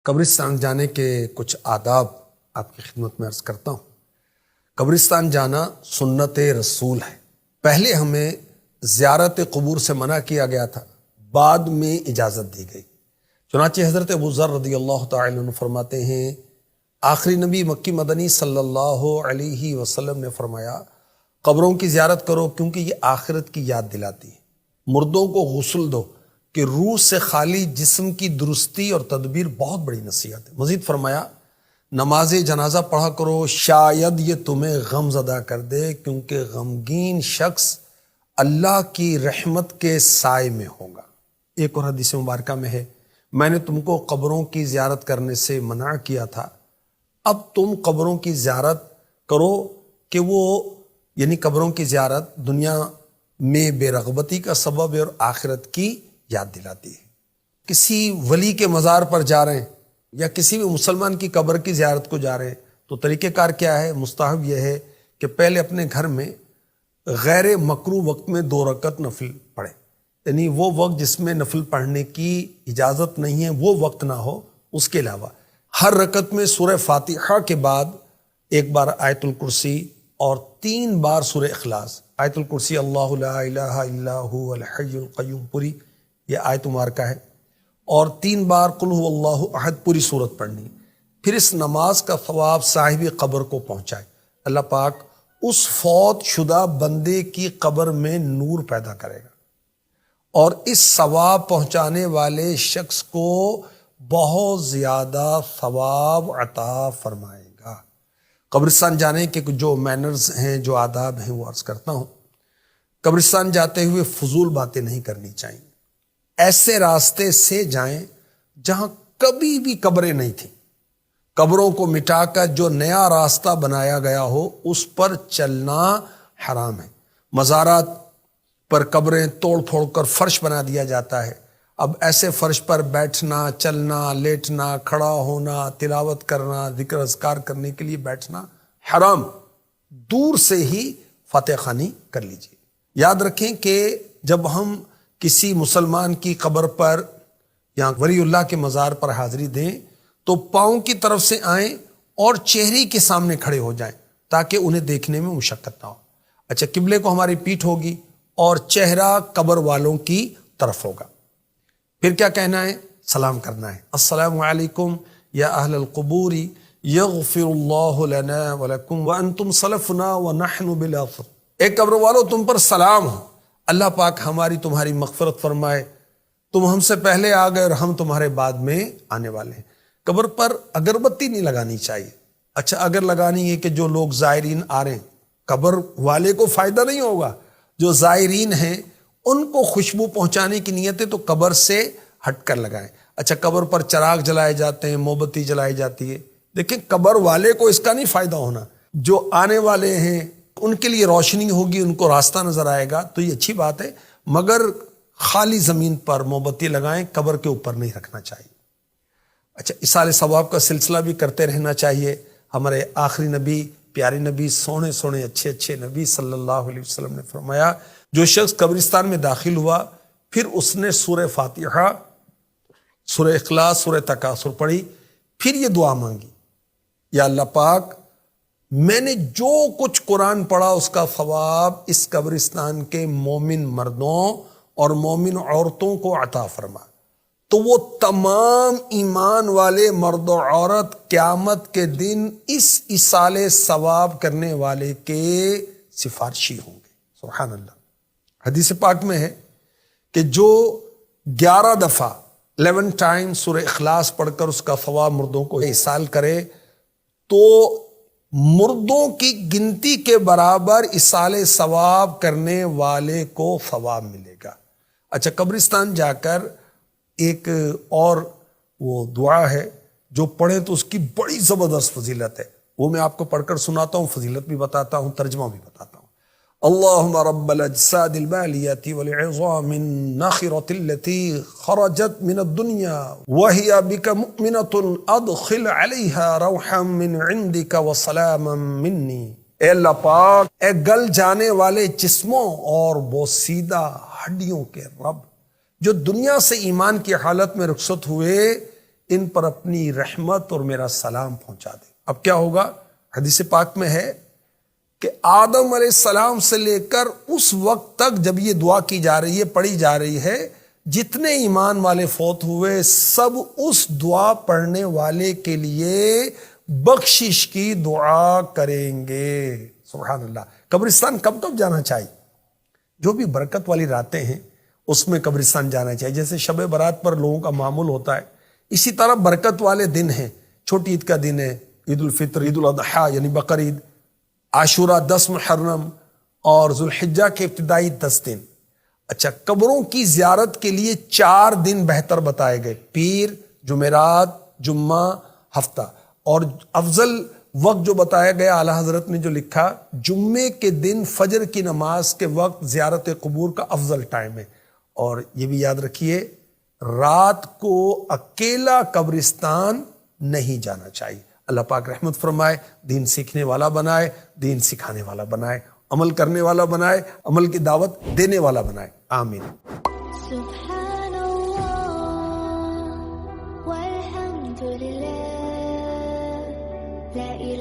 قبرستان جانے کے کچھ آداب آپ کی خدمت میں عرض کرتا ہوں۔ قبرستان جانا سنت رسول ہے۔ پہلے ہمیں زیارت قبور سے منع کیا گیا تھا، بعد میں اجازت دی گئی۔ چنانچہ حضرت ابو ذر رضی اللہ تعالی عنہ فرماتے ہیں، آخری نبی مکی مدنی صلی اللہ علیہ وسلم نے فرمایا، قبروں کی زیارت کرو کیونکہ یہ آخرت کی یاد دلاتی ہے۔ مردوں کو غسل دو کہ روح سے خالی جسم کی درستی اور تدبیر بہت بڑی نصیحت ہے۔ مزید فرمایا، نماز جنازہ پڑھا کرو، شاید یہ تمہیں غم زدہ کر دے کیونکہ غمگین شخص اللہ کی رحمت کے سائے میں ہوگا۔ ایک اور حدیث مبارکہ میں ہے، میں نے تم کو قبروں کی زیارت کرنے سے منع کیا تھا، اب تم قبروں کی زیارت کرو کہ وہ یعنی قبروں کی زیارت دنیا میں بے رغبتی کا سبب ہے اور آخرت کی یاد دلاتی ہے۔ کسی ولی کے مزار پر جا رہے ہیں یا کسی بھی مسلمان کی قبر کی زیارت کو جا رہے ہیں تو طریقہ کار کیا ہے؟ مستحب یہ ہے کہ پہلے اپنے گھر میں غیر مکروہ وقت میں 2 رکعت نفل پڑھیں، یعنی وہ وقت جس میں نفل پڑھنے کی اجازت نہیں ہے وہ وقت نہ ہو، اس کے علاوہ ہر رکعت میں سورہ فاتحہ کے بعد 1 بار آیت الکرسی اور 3 بار سورہ اخلاص۔ آیت الکرسی اللہ لا الہ الا هو الحی القیوم پوری یہ آیت مبارکہ ہے، اور 3 بار قل هو اللہ احد پوری صورت پڑھنی۔ پھر اس نماز کا ثواب صاحب قبر کو پہنچائے، اللہ پاک اس فوت شدہ بندے کی قبر میں نور پیدا کرے گا اور اس ثواب پہنچانے والے شخص کو بہت زیادہ ثواب عطا فرمائے گا۔ قبرستان جانے کے جو مینرز ہیں، جو آداب ہیں، وہ عرض کرتا ہوں۔ قبرستان جاتے ہوئے فضول باتیں نہیں کرنی چاہیے۔ ایسے راستے سے جائیں جہاں کبھی بھی قبریں نہیں تھیں۔ قبروں کو مٹا کر جو نیا راستہ بنایا گیا ہو اس پر چلنا حرام ہے۔ مزارات پر قبریں توڑ پھوڑ کر فرش بنا دیا جاتا ہے، اب ایسے فرش پر بیٹھنا، چلنا، لیٹنا، کھڑا ہونا، تلاوت کرنا، ذکر اذکار کرنے کے لیے بیٹھنا حرام۔ دور سے ہی فاتحہ خوانی کر لیجیے۔ یاد رکھیں کہ جب ہم کسی مسلمان کی قبر پر یا ولی اللہ کے مزار پر حاضری دیں تو پاؤں کی طرف سے آئیں اور چہرے کے سامنے کھڑے ہو جائیں تاکہ انہیں دیکھنے میں مشقت نہ ہو۔ اچھا، قبلے کو ہماری پیٹھ ہوگی اور چہرہ قبر والوں کی طرف ہوگا۔ پھر کیا کہنا ہے؟ سلام کرنا ہے، السلام علیکم یا اہل القبور یغفر اللہ لنا ولکم وانتم سلفنا ونحن بالاثر۔ اے قبر والوں، تم پر سلام ہو، اللہ پاک ہماری تمہاری مغفرت فرمائے، تم ہم سے پہلے آ گئے اور ہم تمہارے بعد میں آنے والے ہیں۔ قبر پر اگربتی نہیں لگانی چاہیے۔ اچھا، اگر لگانی ہے کہ جو لوگ زائرین آ رہے ہیں، قبر والے کو فائدہ نہیں ہوگا، جو زائرین ہیں ان کو خوشبو پہنچانے کی نیت ہے تو قبر سے ہٹ کر لگائیں۔ اچھا، قبر پر چراغ جلائے جاتے ہیں، موم بتی جلائی جاتی ہے، دیکھیں قبر والے کو اس کا نہیں فائدہ ہونا، جو آنے والے ہیں ان کے لیے روشنی ہوگی، ان کو راستہ نظر آئے گا تو یہ اچھی بات ہے، مگر خالی زمین پر موم بتی لگائیں، قبر کے اوپر نہیں رکھنا چاہیے۔ اچھا، اصال ثواب کا سلسلہ بھی کرتے رہنا چاہیے۔ ہمارے آخری نبی، پیارے نبی، سونے سونے اچھے نبی صلی اللہ علیہ وسلم نے فرمایا، جو شخص قبرستان میں داخل ہوا پھر اس نے سورہ فاتحہ، سورہ اخلاص، سورہ تکاثر پڑھی، پھر یہ دعا مانگی، یا اللہ پاک میں نے جو کچھ قرآن پڑھا اس کا ثواب اس قبرستان کے مومن مردوں اور مومن عورتوں کو عطا فرما، تو وہ تمام ایمان والے مرد و عورت قیامت کے دن اس ایصال ثواب کرنے والے کے سفارشی ہوں گے۔ سبحان اللہ۔ حدیث پاک میں ہے کہ جو 11 دفعہ 11 ٹائم سورہ اخلاص پڑھ کر اس کا ثواب مردوں کو ایصال کرے تو مردوں کی گنتی کے برابر ایصال ثواب کرنے والے کو ثواب ملے گا۔ اچھا، قبرستان جا کر ایک اور وہ دعا ہے جو پڑھیں تو اس کی بڑی زبردست فضیلت ہے، وہ میں آپ کو پڑھ کر سناتا ہوں، فضیلت بھی بتاتا ہوں، ترجمہ بھی بتاتا ہوں۔ اللہم رب الاجساد البالیۃ والعظام الناخرۃ التي خرجت من الدنیا وهي بك مؤمنة ادخل عليها روحا من عندك وسلاما مني۔ اے اللہ پاک، اے گل جانے والے جسموں اور بوسیدہ ہڈیوں کے رب، جو دنیا سے ایمان کی حالت میں رخصت ہوئے، ان پر اپنی رحمت اور میرا سلام پہنچا دے۔ اب کیا ہوگا؟ حدیث پاک میں ہے کہ آدم علیہ السلام سے لے کر اس وقت تک جب یہ دعا کی جا رہی ہے، پڑھی جا رہی ہے، جتنے ایمان والے فوت ہوئے سب اس دعا پڑھنے والے کے لیے بخشش کی دعا کریں گے۔ سبحان اللہ۔ قبرستان کب کب جانا چاہیے؟ جو بھی برکت والی راتیں ہیں اس میں قبرستان جانا چاہیے۔ جیسے شب برات پر لوگوں کا معمول ہوتا ہے، اسی طرح برکت والے دن ہیں۔ چھوٹی عید کا دن ہے، عید الفطر، عید الاضحیٰ یعنی بقرعید، عاشورہ 10 محرم اور ذوالحجہ کے ابتدائی 10 دن۔ اچھا، قبروں کی زیارت کے لیے 4 دن بہتر بتائے گئے: پیر، جمعرات، جمعہ، ہفتہ۔ اور افضل وقت جو بتایا گیا، اعلیٰ حضرت نے جو لکھا، جمعے کے دن فجر کی نماز کے وقت زیارت قبور کا افضل ٹائم ہے۔ اور یہ بھی یاد رکھیے، رات کو اکیلا قبرستان نہیں جانا چاہیے۔ اللہ پاک رحمت فرمائے، دین سیکھنے والا بنائے، دین سکھانے والا بنائے، عمل کرنے والا بنائے، عمل کی دعوت دینے والا بنائے۔ آمین۔ سبحان اللہ والحمد للہ لا الہ